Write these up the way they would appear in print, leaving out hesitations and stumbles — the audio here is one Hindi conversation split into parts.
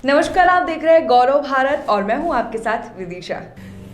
नमस्कार, आप देख रहे हैं गौरव भारत और मैं हूं आपके साथ विदिशा।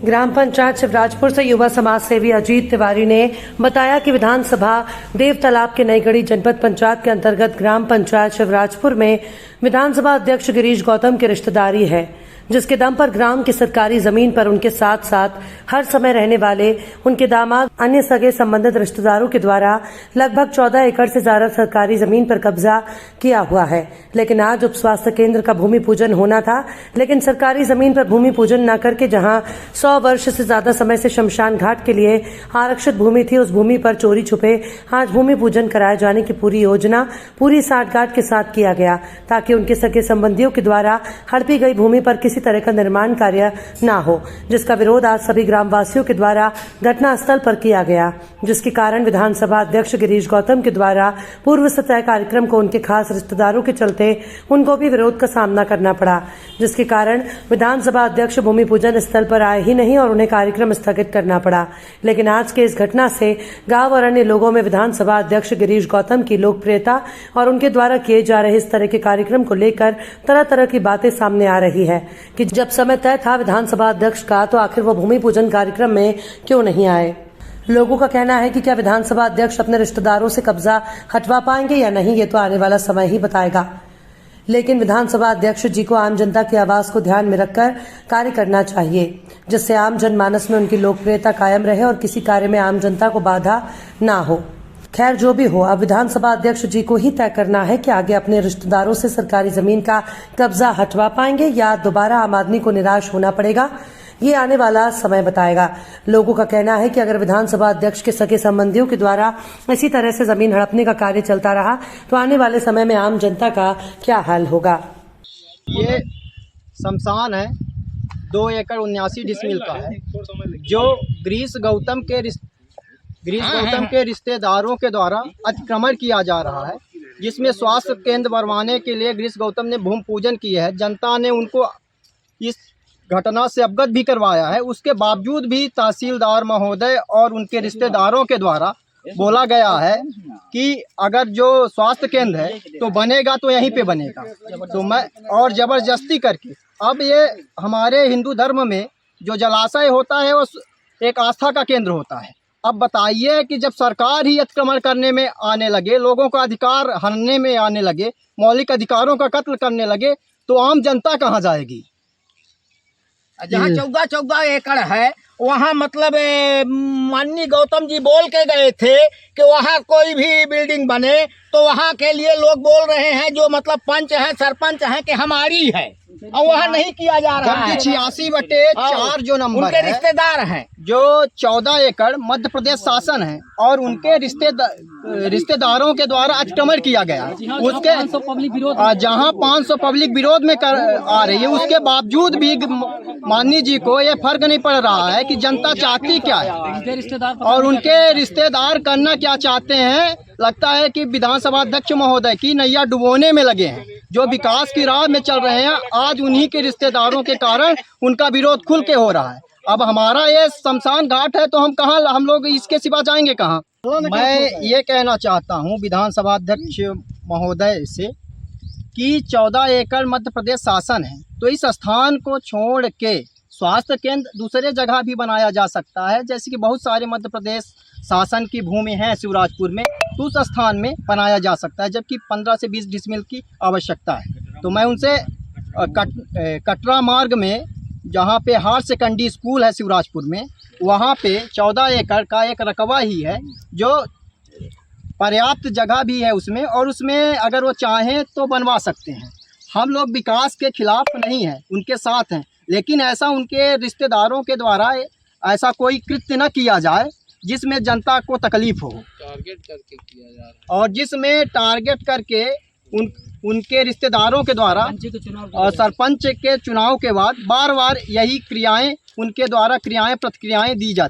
ग्राम पंचायत शिवराजपुर से युवा समाज सेवी अजीत तिवारी ने बताया कि विधानसभा देव तालाब के नईगढ़ी जनपद पंचायत के अंतर्गत ग्राम पंचायत शिवराजपुर में विधानसभा अध्यक्ष गिरीश गौतम की रिश्तेदारी है, जिसके दम पर ग्राम की सरकारी जमीन पर उनके साथ साथ हर समय रहने वाले उनके दामाद अन्य सगे संबंधित रिश्तेदारों के द्वारा लगभग 14 एकड़ से ज्यादा सरकारी जमीन पर कब्जा किया हुआ है। लेकिन आज उप स्वास्थ्य केंद्र का भूमि पूजन होना था, लेकिन सरकारी जमीन पर भूमि पूजन न करके जहां 100 वर्ष से ज्यादा समय से शमशान घाट के लिए आरक्षित भूमि थी, उस भूमि पर चोरी छुपे आज भूमि पूजन कराए जाने की पूरी योजना पूरी साठगांठ के साथ किया गया, ताकि उनके सगे संबंधियों के द्वारा हड़पी गई भूमि पर किसी तरह का निर्माण कार्य न हो, जिसका विरोध आज सभी ग्रामवासियों के द्वारा घटनास्थल पर किया गया, जिसके कारण विधानसभा अध्यक्ष गिरीश गौतम के द्वारा पूर्व से तय कार्यक्रम को उनके खास रिश्तेदारों के चलते उनको भी विरोध का सामना करना पड़ा, जिसके कारण विधानसभा अध्यक्ष भूमि पूजन स्थल पर आए ही नहीं और उन्हें कार्यक्रम स्थगित करना पड़ा। लेकिन आज के इस घटना से गांव और अन्य लोगों में विधानसभा अध्यक्ष गिरीश गौतम की लोकप्रियता और उनके द्वारा किए जा रहे इस तरह के कार्यक्रम को लेकर तरह तरह की बातें सामने आ रही है कि जब समय तय था विधानसभा अध्यक्ष का, तो आखिर वो भूमि पूजन कार्यक्रम में क्यों नहीं आए। लोगों का कहना है कि क्या विधानसभा अध्यक्ष अपने रिश्तेदारों से कब्जा हटवा पाएंगे या नहीं, ये तो आने वाला समय ही बताएगा। लेकिन विधानसभा अध्यक्ष जी को आम जनता की आवाज को ध्यान में रखकर कार्य करना चाहिए, जिससे आम जनमानस में उनकी लोकप्रियता कायम रहे और किसी कार्य में आम जनता को बाधा ना हो। खैर, जो भी हो, अब विधानसभा अध्यक्ष जी को ही तय करना है कि आगे अपने रिश्तेदारों से सरकारी जमीन का कब्जा हटवा पाएंगे या दोबारा आम आदमी को निराश होना पड़ेगा, ये आने वाला समय बताएगा। लोगों का कहना है कि अगर विधानसभा अध्यक्ष के सगे संबंधियों के द्वारा इसी तरह से जमीन हड़पने का कार्य चलता रहा तो आने वाले समय में आम जनता का क्या हाल होगा। ये शमशान है 2 एकड़ 79 डिसमिल का है, जो गिरीश गौतम के रिश्तेदारों के द्वारा अतिक्रमण किया जा रहा है, जिसमें स्वास्थ्य केंद्र बनवाने के लिए गिरीश गौतम ने भूमि पूजन किया है। जनता ने उनको इस घटना से अवगत भी करवाया है। उसके बावजूद भी तहसीलदार महोदय और उनके रिश्तेदारों के द्वारा बोला गया है कि अगर जो स्वास्थ्य केंद्र है तो बनेगा तो यहीं पे बनेगा, तो मैं और जबरदस्ती करके अब ये हमारे हिंदू धर्म में जो जलाशय होता है वो एक आस्था का केंद्र होता है। अब बताइए कि जब सरकार ही अतिक्रमण करने में आने लगे, लोगों का अधिकार हनने में आने लगे, मौलिक अधिकारों का कत्ल करने लगे, तो आम जनता कहाँ जाएगी। जहाँ 14 एकड़ है वहाँ मतलब माननीय गौतम जी बोल के गए थे कि वहाँ कोई भी बिल्डिंग बने तो वहाँ के लिए लोग बोल रहे हैं, जो मतलब पंच हैं सरपंच हैं, कि हमारी है, और वहाँ नहीं किया जा रहा है। 86/4 जो नंबर उनके रिश्तेदार हैं, जो 14 एकड़ मध्य प्रदेश शासन है और उनके रिश्तेदारों के द्वारा अतिक्रमण किया गया। उसके जहां 500 पब्लिक विरोध में आ रही है, उसके बावजूद भी माननीय जी को ये फर्क नहीं पड़ रहा है कि जनता चाहती क्या है और उनके रिश्तेदार करना क्या चाहते हैं। लगता है कि विधानसभा अध्यक्ष महोदय की नैया डुबोने में लगे हैं। जो विकास की राह में चल रहे हैं, आज उन्हीं के रिश्तेदारों के कारण उनका विरोध खुल के हो रहा है। अब हमारा ये शमशान घाट है, तो हम लोग इसके सिवा जाएंगे कहाँ। मैं ये कहना चाहता हूँ विधानसभा अध्यक्ष महोदय से कि 14 एकड़ मध्य प्रदेश शासन है, तो इस स्थान को छोड़ के स्वास्थ्य केंद्र दूसरे जगह भी बनाया जा सकता है। जैसे कि बहुत सारे मध्य प्रदेश शासन की भूमि है शिवराजपुर में, तो उस स्थान में बनाया जा सकता है, जबकि 15 से 20 डिसमिल की आवश्यकता है। तो मैं उनसे कटरा मार्ग में जहाँ पे हायर सेकेंडरी स्कूल है शिवराजपुर में, वहाँ पे 14 एकड़ का एक रकबा ही है, जो पर्याप्त जगह भी है उसमें, और उसमें अगर वो चाहें तो बनवा सकते हैं। हम लोग विकास के खिलाफ नहीं हैं, उनके साथ हैं, लेकिन ऐसा उनके रिश्तेदारों के द्वारा ऐसा कोई कृत्य न किया जाए जिसमें जनता को तकलीफ हो, टारगेट करके किया जा रहा है, और जिसमें टारगेट करके उनके रिश्तेदारों के द्वारा और सरपंच के चुनाव के बाद बार बार यही क्रियाएं उनके द्वारा प्रतिक्रियाएं दी जाती।